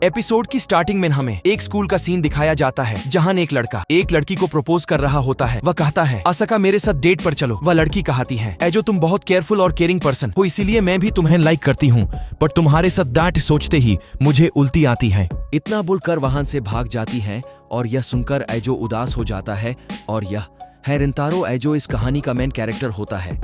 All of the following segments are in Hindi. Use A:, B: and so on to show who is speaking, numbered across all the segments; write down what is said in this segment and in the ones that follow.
A: एपिसोड की स्टार्टिंग में हमें एक स्कूल का सीन दिखाया जाता है जहां एक लड़का एक लड़की को प्रपोज कर रहा होता है। वह कहता है, असका मेरे साथ डेट पर चलो। वह लड़की कहती है, एजो तुम बहुत केयरफुल और केयरिंग पर्सन हो, इसीलिए मैं भी तुम्हें लाइक करती हूँ, पर तुम्हारे साथ दैट सोचते ही मुझे उल्टी आती है।
B: इतना बोलकर वहां से भाग जाती है और यह सुनकर एजो उदास हो जाता है और यह है रिंतारो। एजो इस कहानी का मेन कैरेक्टर होता है।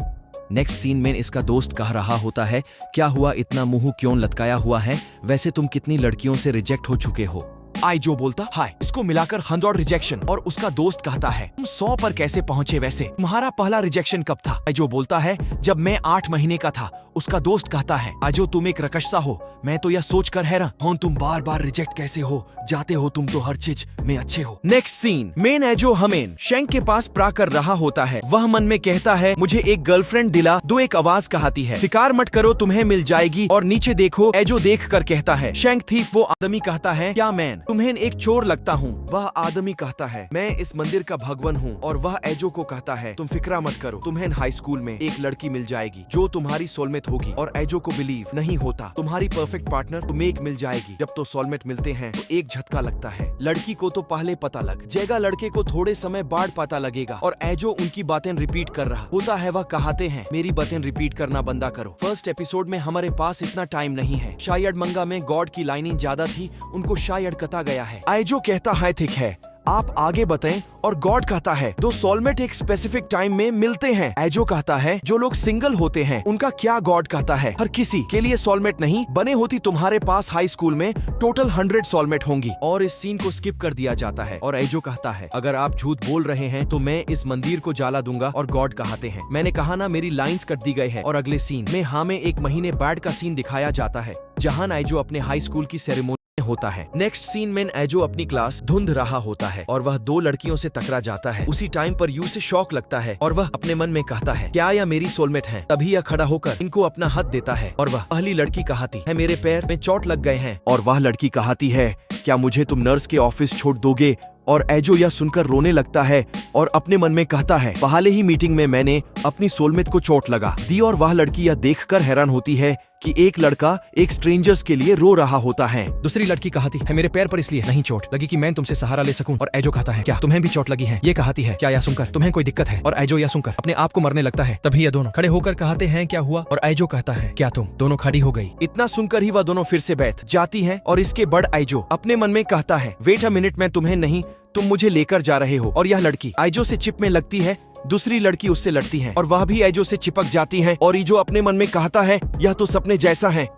B: नेक्स्ट सीन में इसका दोस्त कह रहा होता है, क्या हुआ, इतना मुंह क्यों लटकाया हुआ है, वैसे तुम कितनी लड़कियों से रिजेक्ट हो चुके हो।
A: आइजो बोलता है, इसको मिलाकर 100 रिजेक्शन, और उसका दोस्त कहता है, तुम 100 पर कैसे पहुंचे, वैसे तुम्हारा पहला रिजेक्शन कब था। आइजो बोलता है, जब मैं 8 महीने का था। उसका दोस्त कहता है, आइजो तुम एक रकशा हो, मैं तो यह सोचकर हैरान हूं तुम बार बार रिजेक्ट कैसे हो जाते हो, तुम तो हर चीज में अच्छे हो। नेक्स्ट सीन मेन एजो हमेन शेंग के पास प्रा कर रहा होता है। वह मन में कहता है, मुझे एक गर्लफ्रेंड दिला दो। एक आवाज कहती है, फिकार मत करो, तुम्हें मिल जाएगी, और नीचे देखो। एजो देख कर कहता है, शेंग थीफ। वो आदमी कहता है, क्या मैन तुम्हें एक चोर लगता हूँ। वह आदमी कहता है, मैं इस मंदिर का भगवान हूँ। और वह एजो को कहता है, तुम फिक्रा मत करो, तुम्हें हाई स्कूल में एक लड़की मिल जाएगी जो तुम्हारी सोलमेट होगी। और एजो को बिलीव नहीं होता, तुम्हारी परफेक्ट पार्टनर तुम्हें एक मिल जाएगी। जब तो सोलमेट मिलते हैं तो एक झटका लगता है। लड़की को तो पहले पता लग जाएगा, लड़के को थोड़े समय बाद पता लगेगा। और एजो उनकी बातें रिपीट कर रहा होता है। वह कहते हैं, मेरी बातें रिपीट करना बंदा करो। फर्स्ट एपिसोड में हमारे पास इतना टाइम नहीं है। शायद मंगा में गॉड की लाइनिंग ज्यादा थी, उनको शायद कटा गया है। एजो कहता है, ठीक है, आप आगे बताएं। और गॉड कहता है, दो सोलमेट एक स्पेसिफिक टाइम में मिलते हैं। एजो कहता है, जो लोग सिंगल होते हैं उनका क्या। गॉड कहता है, हर किसी के लिए सोलमेट नहीं बने होती। तुम्हारे पास हाई स्कूल में टोटल 100 सोलमेट होंगी।
B: और इस सीन को स्किप कर दिया जाता है और एजो कहता है, अगर आप झूठ बोल रहे हैं तो मैं इस मंदिर को जला दूंगा। और गॉड कहते हैं, मैंने कहा ना, मेरी लाइंस कट दी गई है। और अगले सीन में हमें एक महीने बाद का सीन दिखाया जाता है जहां एजो अपने हाई स्कूल की सेरेमनी होता है। नेक्स्ट सीन में एजो अपनी क्लास धुंध रहा होता है और वह 2 लड़कियों से टकरा जाता है। उसी टाइम पर यू से शॉक लगता है और वह अपने मन में कहता है, क्या यह मेरी सोलमेट है। तभी यह खड़ा होकर इनको अपना हाथ देता है और वह पहली लड़की कहती है, मेरे पैर में चोट लग गए हैं।
A: और वह लड़की कहती है, क्या मुझे तुम नर्स के ऑफिस छोड़ दोगे। और एजो यह सुनकर रोने लगता है और अपने मन में कहता है, पहले ही मीटिंग में मैंने अपनी सोलमेट को चोट लगा दी। और वह लड़की यह देखकर हैरान होती है कि एक लड़का एक स्ट्रेंजर्स के लिए रो रहा होता है।
C: दूसरी लड़की कहती है, मेरे पैर पर इसलिए नहीं चोट लगी कि मैं तुमसे सहारा ले सकूं। और एजो कहता है, क्या तुम्हें भी चोट लगी है। ये कहती है, क्या यह सुनकर तुम्हें कोई दिक्कत है। और एजो यह सुनकर अपने आप को मरने लगता है। तभी ये दोनों खड़े होकर कहते हैं, क्या हुआ। और एजो कहता है, क्या तुम दोनों खड़ी हो गई।
A: इतना सुनकर ही वह दोनों फिर से बैठ जाती है। और इसके बड़ एजो अपने मन में कहता है, वेट अ मिनट, मैं तुम्हें नहीं, तुम मुझे लेकर जा रहे हो। और यह लड़की एजो से चिप में लगती है। दूसरी लड़की उससे लड़ती है और वह भी एजो से चिपक जाती है। और एजो अपने मन में कहता है, यह तो सपने जैसा है।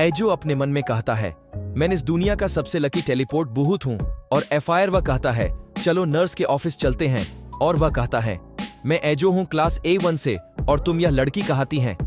B: एजो अपने मन में कहता है, मैं इस दुनिया का सबसे लकी टेलीपोर्ट बहुत हूँ। और एफआईआर वह कहता है, चलो नर्स के ऑफिस चलते हैं। और वह कहता है, मैं एजो हूँ क्लास A1 से, और तुम यह लड़की कहती हैं,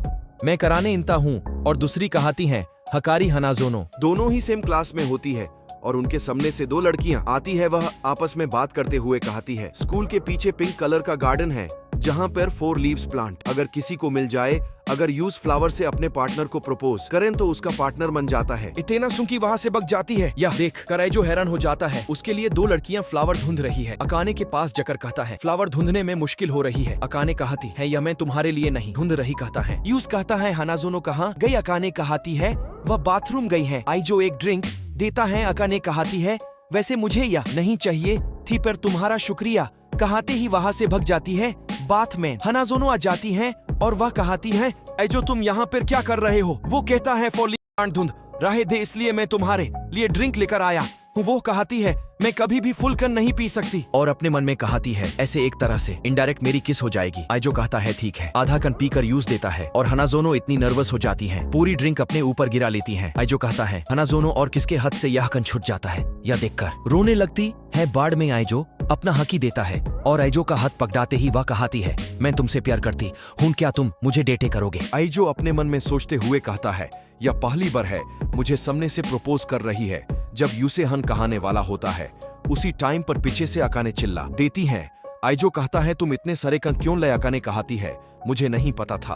B: मैं कराने इंता हूँ। और दूसरी कहती हैं, हकारी हनाजोनो।
A: दोनों ही सेम क्लास में होती है और उनके सामने से 2 लड़कियां आती है। वह आपस में बात करते हुए कहती है, स्कूल के पीछे पिंक कलर का गार्डन है जहाँ पर 4 लीव्स प्लांट अगर किसी को मिल जाए, अगर यूज फ्लावर से अपने पार्टनर को प्रपोज करें तो उसका पार्टनर बन जाता है। इतना सुन की वहाँ से बग जाती है।
B: यह देख कर एजो हैरान हो जाता है। उसके लिए 2 लड़कियां फ्लावर धुंध रही है। अकाने के पास जाकर कहता है, फ्लावर धुंधने में मुश्किल हो रही है। अकाने कहती है, यह मैं तुम्हारे लिए नहीं धुंध रही कहता है।
A: यूज कहता है, हनाजोनो कहाँ गई। अकाने कहती है, वह बाथरूम गई है। आइजो एक ड्रिंक देता है। अकाने कहती है, वैसे मुझे यह नहीं चाहिए थी, पर तुम्हारा शुक्रिया। कहते ही वहाँ से भग जाती है। बाथ में हनाजोनो आ जाती हैं और वह कहती है, एजो तुम यहाँ पर क्या कर रहे हो। वो कहता है, फॉर धुंध रहे दे, इसलिए मैं तुम्हारे लिए ड्रिंक लेकर आया हूँ। वो कहती है, मैं कभी भी फुल कर नहीं पी सकती।
B: और अपने मन में कहती है, ऐसे एक तरह से इनडायरेक्ट मेरी किस हो जाएगी। एजो कहता है, ठीक है। आधा कन पीकर यूज देता है और हनाजोनो इतनी नर्वस हो जाती हैं, पूरी ड्रिंक अपने ऊपर गिरा लेती हैं। एजो कहता है, हनाजोनो और किसके हाथ से यह कन छूट जाता है। यह देखकर रोने लगती है। बाढ़ में एजो अपना हकी देता है और एजो का हाथ पकड़ाते ही वह कहती है, मैं तुमसे प्यार करती हूँ, क्या तुम मुझे डेटे करोगे।
A: एजो अपने मन में सोचते हुए कहता है, यह पहली बार है मुझे सामने से प्रपोज कर रही है। जब यूसे हन कहाने वाला होता है, उसी टाइम पर पीछे से अकाने चिल्ला देती हैं। एजो कहता है, तुम इतने सारे कन क्यों ले। अकाने कहती है, मुझे नहीं पता था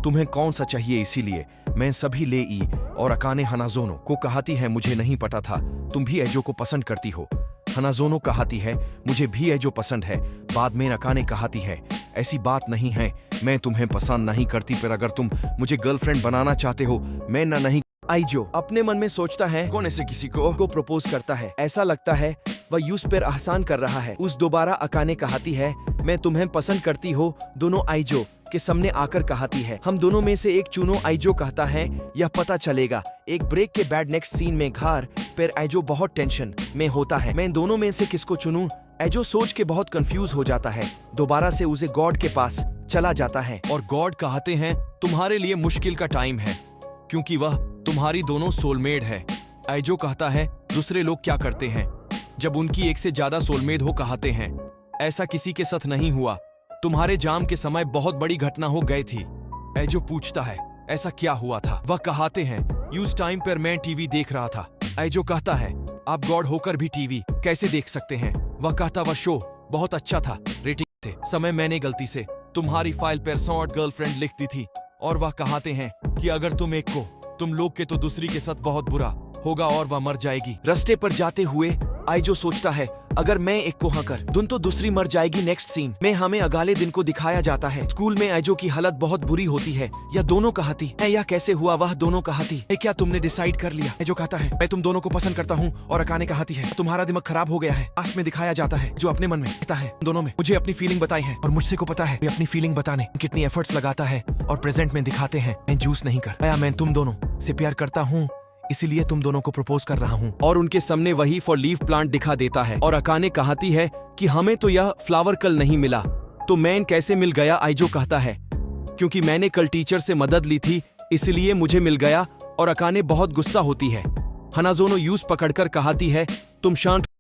A: तुम्हें कौन सा चाहिए, इसीलिए मैं सभी ले ई। और अकाने हनाजोनो को कहती है, मुझे नहीं पता था तुम भी एजो को पसंद करती हो। हनाजोनो कहती है, मुझे भी एजो पसंद है। बाद में अकाने कहती है, ऐसी बात नहीं है, मैं तुम्हें पसंद नहीं करती, पर अगर तुम मुझे गर्लफ्रेंड बनाना चाहते हो, मैं ना नहीं आइजो अपने मन में सोचता है
B: कौन ऐसे किसी को
A: प्रपोज करता है। ऐसा लगता है वह यूस पर आसान कर रहा है। उस दोबारा अकाने कहती है मैं तुम्हें पसंद करती हो। दोनों आइजो के सामने आकर कहती है हम दोनों में से एक चुनो। आइजो कहता है यह पता चलेगा। एक ब्रेक के बाद नेक्स्ट सीन में घर पर आइजो बहुत टेंशन में होता है। मैं इन दोनों में से किसको चुनूं? आइजो सोच के बहुत कंफ्यूज हो जाता है। दोबारा से उसे गॉड के पास चला जाता है
B: और गॉड कहते हैं तुम्हारे लिए मुश्किल का टाइम है क्योंकि वह तुम्हारी दोनों सोलमेट है। आइजो कहता है दूसरे लोग क्या करते हैं जब उनकी एक से ज्यादा सोलमेट हो। कहते हैं ऐसा किसी के साथ नहीं हुआ। तुम्हारे जाम के समय बहुत बड़ी घटना हो गई थी। आइजो पूछता है ऐसा क्या हुआ था? वह कहते हैं यूज टाइम पर मैं टीवी देख रहा था। आइजो कहता है आप गॉड होकर भी टीवी कैसे देख सकते हैं? वह कहता वह शो बहुत अच्छा था, रेटिंग थे। समय मैंने गलती से तुम्हारी फाइल पर सॉर्ट गर्लफ्रेंड लिख दी थी। और वह कहते हैं कि अगर तुम एक को तुम लोग के तो दूसरी के साथ बहुत बुरा होगा और वह मर जाएगी।
A: रास्ते पर जाते हुए आइजो सोचता है अगर मैं एक को हाँ कर दूं तो दूसरी मर जाएगी। नेक्स्ट सीन में हमें अगले दिन को दिखाया जाता है। स्कूल में आइजो की हालत बहुत बुरी होती है। यह दोनों कहती है यह कैसे हुआ? वह दोनों कहती है क्या तुमने डिसाइड कर लिया? आइजो कहता है मैं तुम दोनों को पसंद करता हूँ। और अकाने कहती है तुम्हारा दिमाग खराब हो गया है। लास्ट में दिखाया जाता है जो अपने मन में कहता है दोनों में मुझे अपनी फीलिंग बताई है और मुझसे को पता है अपनी फीलिंग बताने कितनी एफर्ट्स लगाता है। और प्रेजेंट में दिखाते हैं मैं जूस नहीं कर पाया, मैं तुम दोनों से प्यार करता हूँ इसीलिए तुम दोनों को प्रपोज कर रहा हूँ।
B: और उनके सामने वही फॉर लीफ प्लांट दिखा देता है और अकाने कहती है कि हमें तो यह फ्लावर कल नहीं मिला तो मैन कैसे मिल गया? आइजो कहता है क्योंकि मैंने कल टीचर से मदद ली थी इसलिए मुझे मिल गया। और अकाने बहुत गुस्सा होती है। हनाजोनो यूज पकड़कर कहती है तुम शांत